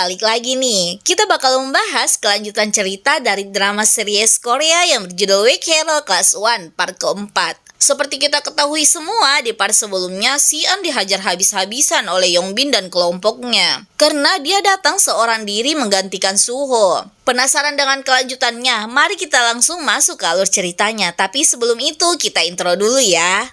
balik lagi nih. Kita bakal membahas kelanjutan cerita dari drama series Korea yang berjudul Weak Hero Class 1 part keempat. Seperti kita ketahui semua, di part sebelumnya Si-eun dihajar habis-habisan oleh Yongbin dan kelompoknya karena dia datang seorang diri menggantikan Suho. Penasaran dengan kelanjutannya? Mari kita langsung masuk ke alur ceritanya. Tapi sebelum itu kita intro dulu ya.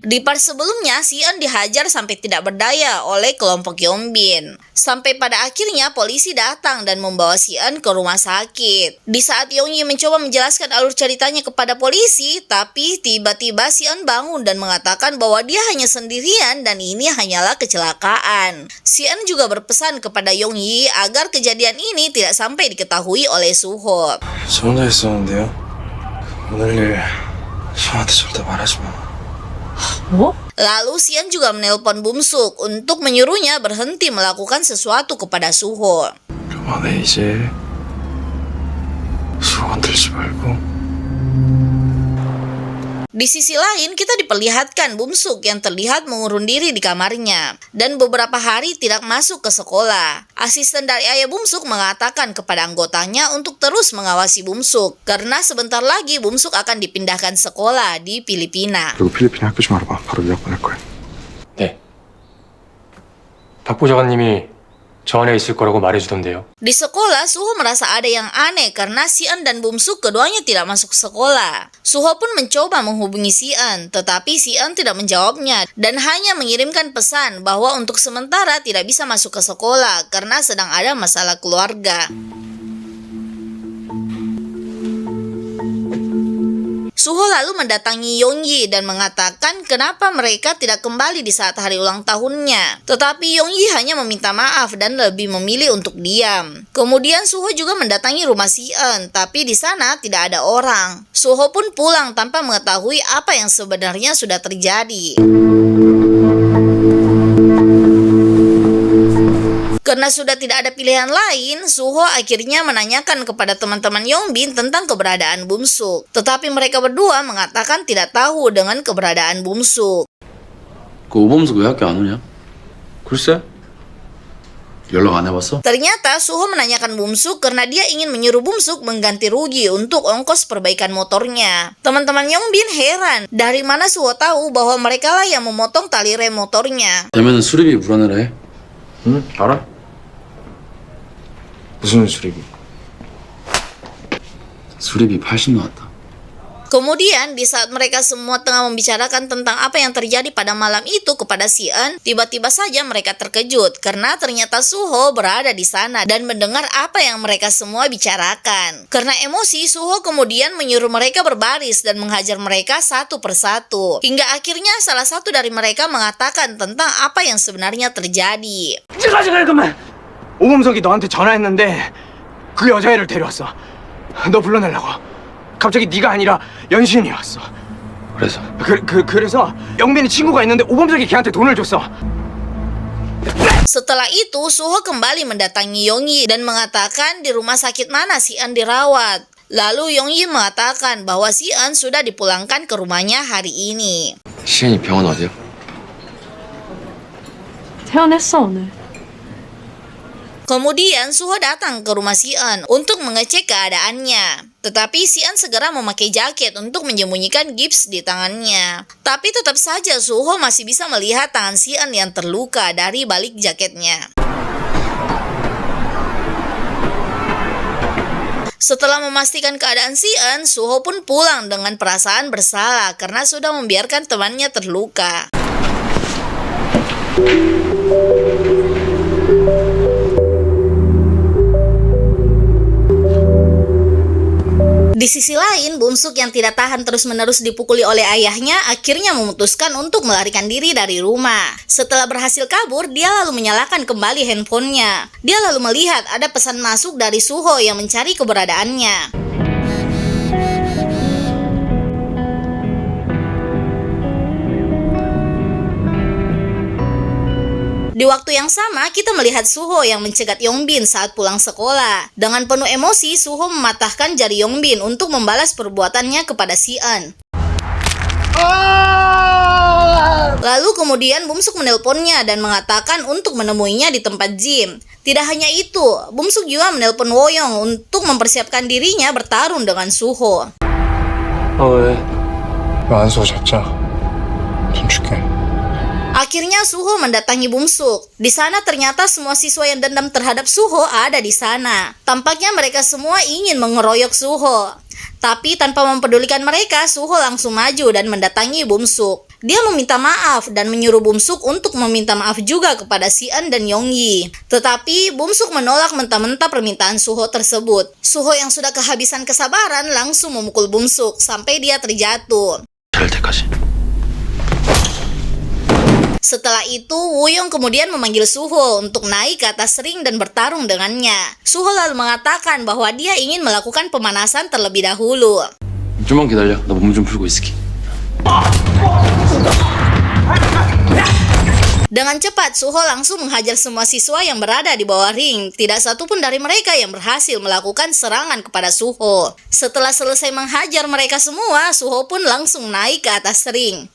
Di part sebelumnya, Si-eun dihajar sampai tidak berdaya oleh kelompok Yongbin. Sampai pada akhirnya polisi datang dan membawa Si-eun ke rumah sakit. Di saat Yongyi mencoba menjelaskan alur ceritanya kepada polisi, tapi tiba-tiba Si-eun bangun dan mengatakan bahwa dia hanya sendirian dan ini hanyalah kecelakaan. Si-eun juga berpesan kepada Yongyi agar kejadian ini tidak sampai diketahui oleh Suho. 전화했었는데요. 오늘 일 형한테 절대 말하지 마. Lalu Si-eun juga menelpon Bum-suk untuk menyuruhnya berhenti melakukan sesuatu kepada Suho. 그만해 이제. 수고 건들지 말고. Di sisi lain, kita diperlihatkan Bum-suk yang terlihat mengurung diri di kamarnya dan beberapa hari tidak masuk ke sekolah. Asisten dari ayah Bum-suk mengatakan kepada anggotanya untuk terus mengawasi Bum-suk karena sebentar lagi Bum-suk akan dipindahkan sekolah di Filipina. 그리고 필리핀에 학교 좀 알아봐. 바로 유학 보낼 거야. 네. 박 보좌관님이 저 안에 있을 거라고 말해주던데요. Di sekolah, Suho merasa ada yang aneh karena Si-eun dan Bum-suk keduanya tidak masuk sekolah. Suho pun mencoba menghubungi Si-eun, tetapi Si-eun tidak menjawabnya dan hanya mengirimkan pesan bahwa untuk sementara tidak bisa masuk ke sekolah karena sedang ada masalah keluarga. Suho lalu mendatangi Yongyi dan mengatakan kenapa mereka tidak kembali di saat hari ulang tahunnya. Tetapi Yongyi hanya meminta maaf dan lebih memilih untuk diam. Kemudian Suho juga mendatangi rumah Si-eun, tapi di sana tidak ada orang. Suho pun pulang tanpa mengetahui apa yang sebenarnya sudah terjadi. Karena sudah tidak ada pilihan lain, Suho akhirnya menanyakan kepada teman-teman Yongbin tentang keberadaan Bum-suk. Tetapi mereka berdua mengatakan tidak tahu dengan keberadaan Bum-suk. 그 오범석 왜 학교 안 오냐? 글쎄 연락 안 해봤어? Ternyata Suho menanyakan Bum-suk karena dia ingin menyuruh Bum-suk mengganti rugi untuk ongkos perbaikan motornya. Teman-teman Yongbin heran, dari mana Suho tahu bahwa mereka lah yang memotong tali rem motornya. 되면은 수리비 불어내라 해. 응? 알아? 무슨 수리비? 수리비 80 나왔다. Kemudian di saat mereka semua tengah membicarakan tentang apa yang terjadi pada malam itu kepada Si-eun, tiba-tiba saja mereka terkejut karena ternyata Suho berada di sana dan mendengar apa yang mereka semua bicarakan. Karena emosi, Suho kemudian menyuruh mereka berbaris dan menghajar mereka satu persatu. Hingga akhirnya salah satu dari mereka mengatakan tentang apa yang sebenarnya terjadi. 찌가지가 그만 오범석이 너한테 전화했는데 그 여자애를 데려왔어. 너 불러내려고. 갑자기 네가 아니라 연신이 왔어. 그래서 그래서 영빈이 친구가 있는데 오범석이 걔한테 돈을 줬어. Setelah itu, Suho kembali mendatangi Yongyi dan mengatakan di rumah sakit mana Si-eun dirawat. Lalu Yongyi mengatakan bahwa Si-eun sudah dipulangkan ke rumahnya hari ini. 시은이 병원 어디야? 퇴원했어 오늘. Kemudian Suho datang ke rumah Si-eun untuk mengecek keadaannya. Tetapi Si-eun segera memakai jaket untuk menyembunyikan gips di tangannya. Tapi tetap saja Suho masih bisa melihat tangan Si-eun yang terluka dari balik jaketnya. Setelah memastikan keadaan Si-eun, Suho pun pulang dengan perasaan bersalah karena sudah membiarkan temannya terluka. Di sisi lain, Bum-suk yang tidak tahan terus-menerus dipukuli oleh ayahnya akhirnya memutuskan untuk melarikan diri dari rumah. Setelah berhasil kabur, dia lalu menyalakan kembali handphonenya. Dia lalu melihat ada pesan masuk dari Suho yang mencari keberadaannya. Di waktu yang sama, kita melihat Suho yang mencegat Yongbin saat pulang sekolah. Dengan penuh emosi, Suho mematahkan jari Yongbin untuk membalas perbuatannya kepada Si-eun. Lalu kemudian Bumsuk menelponnya dan mengatakan untuk menemuinya di tempat gym. Tidak hanya itu, Bumsuk juga menelpon Woyong untuk mempersiapkan dirinya bertarung dengan Suho. 왜? 안소 잡자. 돈 줄게. Akhirnya Suho mendatangi Bumsuk. Di sana ternyata semua siswa yang dendam terhadap Suho ada di sana. Tampaknya mereka semua ingin mengeroyok Suho. Tapi tanpa mempedulikan mereka, Suho langsung maju dan mendatangi Bumsuk. Dia meminta maaf dan menyuruh Bumsuk untuk meminta maaf juga kepada Si-eun dan Yongyi. Tetapi Bumsuk menolak mentah-mentah permintaan Suho tersebut. Suho yang sudah kehabisan kesabaran langsung memukul Bumsuk sampai dia terjatuh. 될 때까지. Setelah itu, Woyong kemudian memanggil Suho untuk naik ke atas ring dan bertarung dengannya. Suho lalu mengatakan bahwa dia ingin melakukan pemanasan terlebih dahulu. 좀만 기다려. 나 몸 좀 풀고 있을게. Dengan cepat, Suho langsung menghajar semua siswa yang berada di bawah ring. Tidak satu pun dari mereka yang berhasil melakukan serangan kepada Suho. Setelah selesai menghajar mereka semua, Suho pun langsung naik ke atas ring.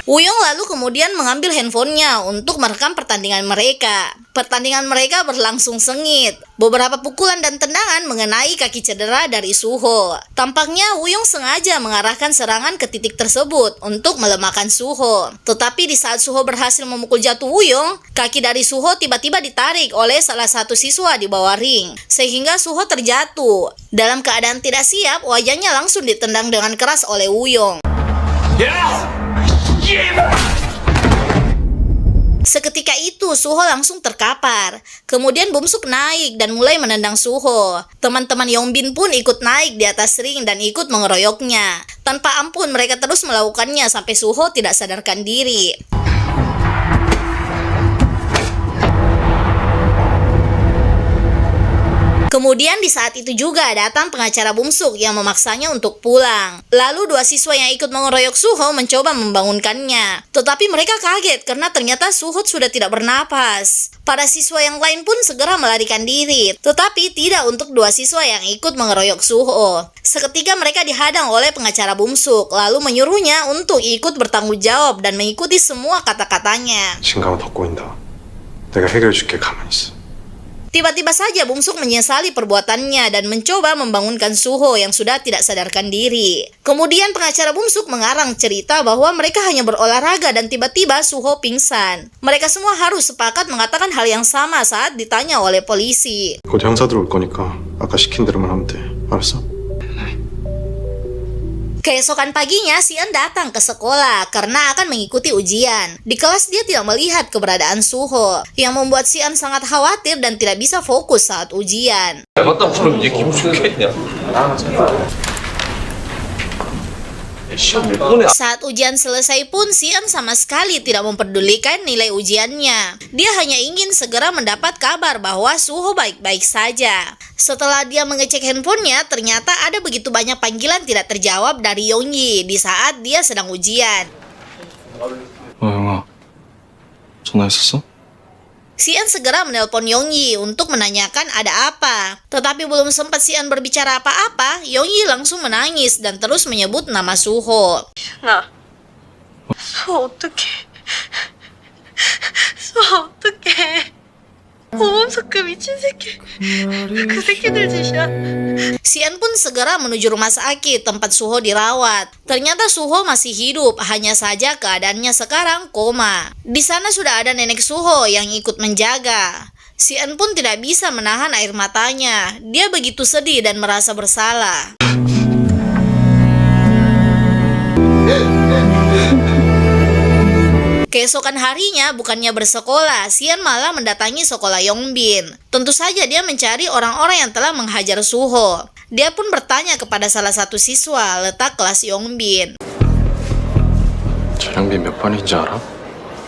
Woyong lalu kemudian mengambil handphonenya untuk merekam pertandingan mereka. Pertandingan mereka berlangsung sengit. Beberapa pukulan dan tendangan mengenai kaki cedera dari Suho. Tampaknya Woyong sengaja mengarahkan serangan ke titik tersebut untuk melemahkan Suho. Tetapi di saat Suho berhasil memukul jatuh Woyong, kaki dari Suho tiba-tiba ditarik oleh salah satu siswa di bawah ring. Sehingga Suho terjatuh. Dalam keadaan tidak siap, wajahnya langsung ditendang dengan keras oleh Woyong. Seketika itu, Suho langsung terkapar. Kemudian Bumsuk naik dan mulai menendang Suho. Teman-teman Yongbin pun ikut naik di atas ring dan ikut mengeroyoknya. Tanpa ampun mereka terus melakukannya sampai Suho tidak sadarkan diri. Kemudian di saat itu juga datang pengacara Bumsuk yang memaksanya untuk pulang. Lalu dua siswa yang ikut mengeroyok Suho mencoba membangunkannya. Tetapi mereka kaget karena ternyata Suho sudah tidak bernapas. Para siswa yang lain pun segera melarikan diri. Tetapi tidak untuk dua siswa yang ikut mengeroyok Suho. Seketika mereka dihadang oleh pengacara Bumsuk, lalu menyuruhnya untuk ikut bertanggung jawab dan mengikuti semua kata-katanya. 진감은 더 꼬인다. 내가 해결해줄게. 가만히 있어. Tiba-tiba saja Bumsuk menyesali perbuatannya dan mencoba membangunkan Suho yang sudah tidak sadarkan diri. Kemudian pengacara Bumsuk mengarang cerita bahwa mereka hanya berolahraga dan tiba-tiba Suho pingsan. Mereka semua harus sepakat mengatakan hal yang sama saat ditanya oleh polisi. 곧 형사 들어올 거니까 아까 시킨 대로만 하면 돼. 알았어? Keesokan paginya, Si-eun datang ke sekolah karena akan mengikuti ujian. Di kelas dia tidak melihat keberadaan Suho, yang membuat Si-eun sangat khawatir dan tidak bisa fokus saat ujian. 맞다 그럼 얘 기분 좋겠냐? 시험 못 보내. Saat ujian selesai pun, Si-eun sama sekali tidak memperdulikan nilai ujiannya. Dia hanya ingin segera mendapat kabar bahwa Suho baik-baik saja. Setelah dia mengecek handphonenya, ternyata ada begitu banyak panggilan tidak terjawab dari Yongyi di saat dia sedang ujian. 영아. 전화했었어? Si-eun segera menelpon Yongyi untuk menanyakan ada apa. Tetapi belum sempat Si-eun berbicara apa-apa, Yongyi langsung menangis dan terus menyebut nama Suho. 나 수아 어떡해 수아 어떡해 보험석 그 미친 새끼 그 새끼들 짓이야. Si-eun pun segera menuju rumah sakit tempat Suho dirawat. Ternyata Suho masih hidup, hanya saja keadaannya sekarang koma. Di sana sudah ada nenek Suho yang ikut menjaga. Si-eun pun tidak bisa menahan air matanya. Dia begitu sedih dan merasa bersalah. Keesokan harinya, bukannya bersekolah, Si-eun malah mendatangi sekolah Yongbin. Tentu saja dia mencari orang-orang yang telah menghajar Suho. Dia pun bertanya kepada salah satu siswa letak kelas Yongbin. 저 형빈 몇 반인지 알아?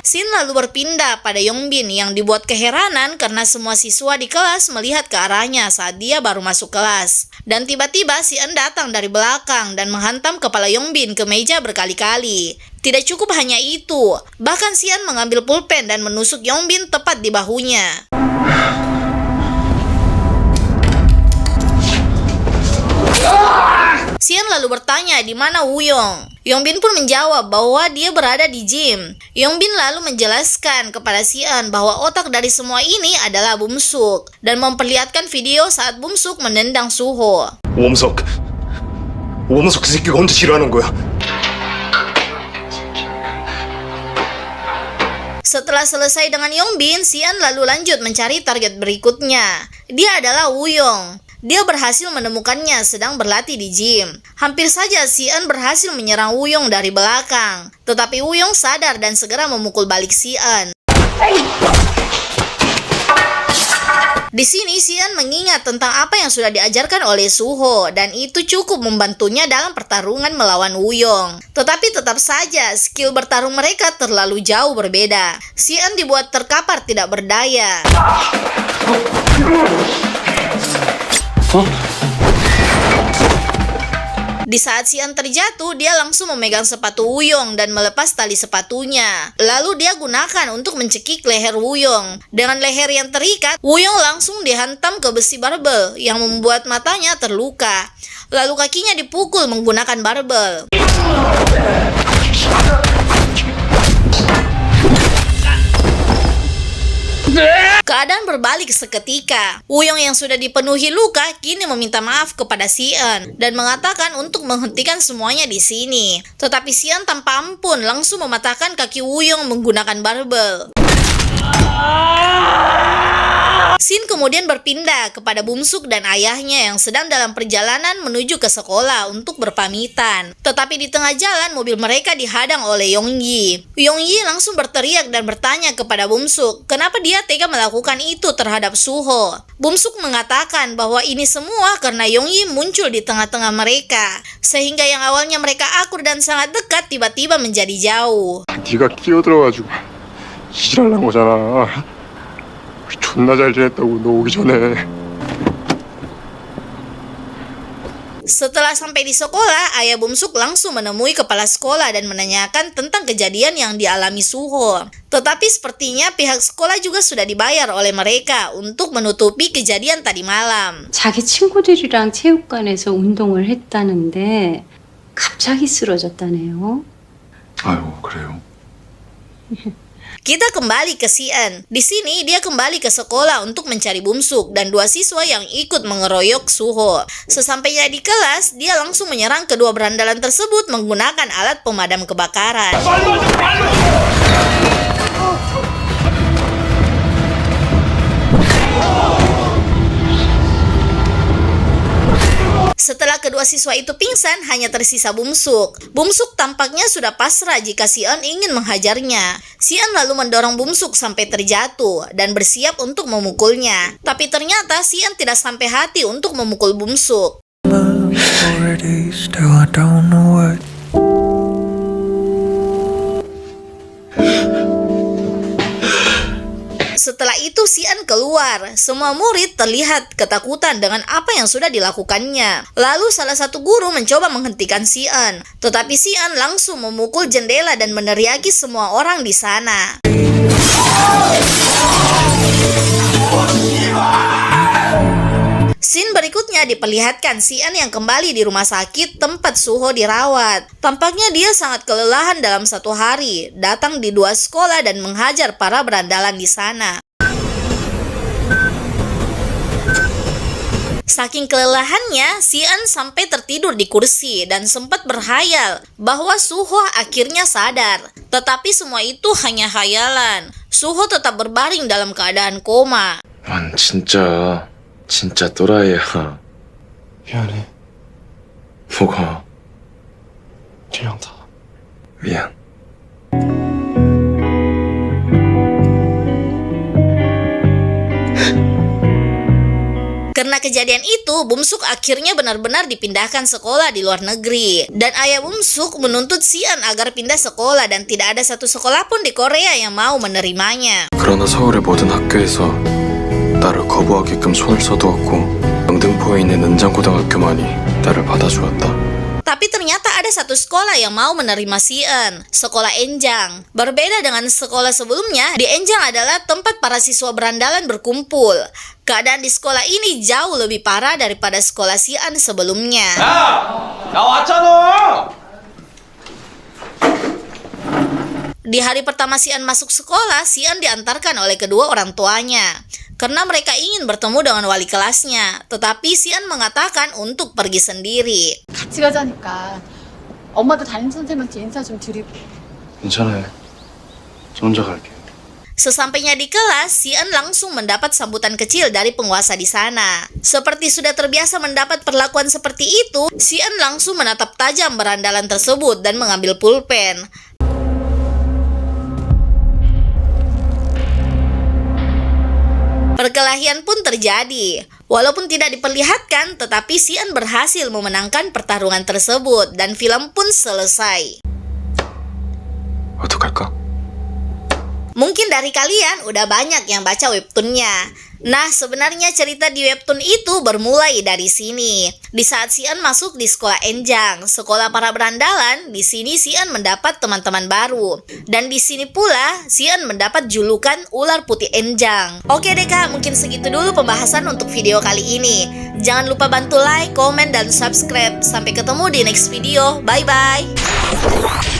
Sin lalu berpindah pada Yongbin yang dibuat keheranan karena semua siswa di kelas melihat ke arahnya saat dia baru masuk kelas. Dan tiba-tiba Si-eun datang dari belakang dan menghantam kepala Yongbin ke meja berkali-kali. Tidak cukup hanya itu, bahkan Si-eun mengambil pulpen dan menusuk Yongbin tepat di bahunya. Sian lalu bertanya di mana Woo-young. Yongbin pun menjawab bahwa dia berada di gym. Yongbin lalu menjelaskan kepada Sian bahwa otak dari semua ini adalah Bum-suk dan memperlihatkan video saat Bum-suk menendang Suho. 오범석 그 새끼가 혼자 지랄하는 거야. Setelah selesai dengan Yongbin, Sian lalu lanjut mencari target berikutnya. Dia adalah Woo-young. Dia berhasil menemukannya sedang berlatih di gym. Hampir saja Sian berhasil menyerang Woo-young dari belakang. Tetapi Woo-young sadar dan segera memukul balik Sian. Di sini Sian mengingat tentang apa yang sudah diajarkan oleh Suho dan itu cukup membantunya dalam pertarungan melawan Woo-young. Tetapi tetap saja skill bertarung mereka terlalu jauh berbeda. Sian dibuat terkapar tidak berdaya. Di saat Sian terjatuh, dia langsung memegang sepatu Woo-young dan melepas tali sepatunya. Lalu dia gunakan untuk mencekik leher Woo-young. Dengan leher yang terikat, Woo-young langsung dihantam ke besi barbel yang membuat matanya terluka. Lalu kakinya dipukul menggunakan barbel. Keadaan berbalik seketika. Woo-young yang sudah dipenuhi luka kini meminta maaf kepada Sian dan mengatakan untuk menghentikan semuanya di sini. Tetapi Sian tanpa ampun langsung mematahkan kaki Woo-young menggunakan barbel. Scene kemudian berpindah kepada Bum-suk dan ayahnya yang sedang dalam perjalanan menuju ke sekolah untuk berpamitan. Tetapi di tengah jalan mobil mereka dihadang oleh Yong-yi. Yong-yi langsung berteriak dan bertanya kepada Bum-suk, kenapa dia tega melakukan itu terhadap Suho. Bum-suk mengatakan bahwa ini semua karena Yong-yi muncul di tengah-tengah mereka, sehingga yang awalnya mereka akur dan sangat dekat tiba-tiba menjadi jauh. 네가 끼어들어가지고 지랄난 거잖아. 우리 존나 잘 지냈다고 너 오기 전에. Setelah sampai di sekolah, ayah Bum-suk langsung menemui kepala sekolah dan menanyakan tentang kejadian yang dialami Suho. Tetapi sepertinya pihak sekolah juga sudah dibayar oleh mereka untuk menutupi kejadian tadi malam. 자기 친구들이랑 체육관에서 운동을 했다는데 갑자기 쓰러졌다네요. 아이고 그래요. Kita kembali ke Sian. Di sini dia kembali ke sekolah untuk mencari Bum-suk dan dua siswa yang ikut mengeroyok Suho. Sesampainya di kelas, dia langsung menyerang kedua berandalan tersebut menggunakan alat pemadam kebakaran. Setelah kedua siswa itu pingsan, hanya tersisa Bum-suk. Bum-suk tampaknya sudah pasrah jika Sian ingin menghajarnya. Sian lalu mendorong Bum-suk sampai terjatuh dan bersiap untuk memukulnya. Tapi ternyata Sian tidak sampai hati untuk memukul Bum-suk. Setelah itu Sian keluar. Semua murid terlihat ketakutan dengan apa yang sudah dilakukannya. Lalu salah satu guru mencoba menghentikan Sian. Tetapi Sian langsung memukul jendela dan meneriaki semua orang di sana. Scene berikutnya diperlihatkan Sian yang kembali di rumah sakit tempat Suho dirawat. Tampaknya dia sangat kelelahan dalam satu hari, datang di dua sekolah dan menghajar para berandalan di sana. Saking kelelahannya, Sian sampai tertidur di kursi dan sempat berhayal bahwa Suho akhirnya sadar. Tetapi semua itu hanya hayalan. Suho tetap berbaring dalam keadaan koma. 난 진짜 또라이야. 미안해. 뭐가? 그냥 다. 미안. Karena kejadian itu, Bum-suk akhirnya benar-benar dipindahkan sekolah di luar negeri. Dan ayah Bum-suk menuntut Sian agar pindah sekolah dan tidak ada satu sekolah pun di Korea yang mau menerimanya. 그러나 서울의 모든 학교에서 나를 거부하게끔 손을 써두었고 영등포에 있는 은장고등학교만이 나를 받아주었다. Tapi ternyata ada satu sekolah yang mau menerima Sian, sekolah Enjang. Berbeda dengan sekolah sebelumnya, di Enjang adalah tempat para siswa berandalan berkumpul. Keadaan di sekolah ini jauh lebih parah daripada sekolah Sian sebelumnya. 나 왔잖아. Di hari pertama Sian masuk sekolah, Sian diantarkan oleh kedua orang tuanya. Karena mereka ingin bertemu dengan wali kelasnya. Tetapi Sian mengatakan untuk pergi sendiri. 같이 가자니까 엄마도 담임 선생님한테 인사 좀 드리고. 괜찮아요. 저 혼자 갈게요. Sesampainya di kelas, Sian langsung mendapat sambutan kecil dari penguasa di sana. Seperti sudah terbiasa mendapat perlakuan seperti itu, Sian langsung menatap tajam berandalan tersebut dan mengambil pulpen. Perkelahian pun terjadi. Walaupun tidak diperlihatkan, tetapi Sian berhasil memenangkan pertarungan tersebut dan film pun selesai. 어떡할까? Mungkin dari kalian udah banyak yang baca webtoonnya. Nah, sebenarnya cerita di webtoon itu bermulai dari sini. Di saat Sian masuk di sekolah Enjang, sekolah para berandalan, di sini Sian mendapat teman-teman baru. Dan di sini pula Sian mendapat julukan ular putih Enjang. Oke deh Kak, mungkin segitu dulu pembahasan untuk video kali ini. Jangan lupa bantu like, komen, dan subscribe. Sampai ketemu di next video. Bye-bye.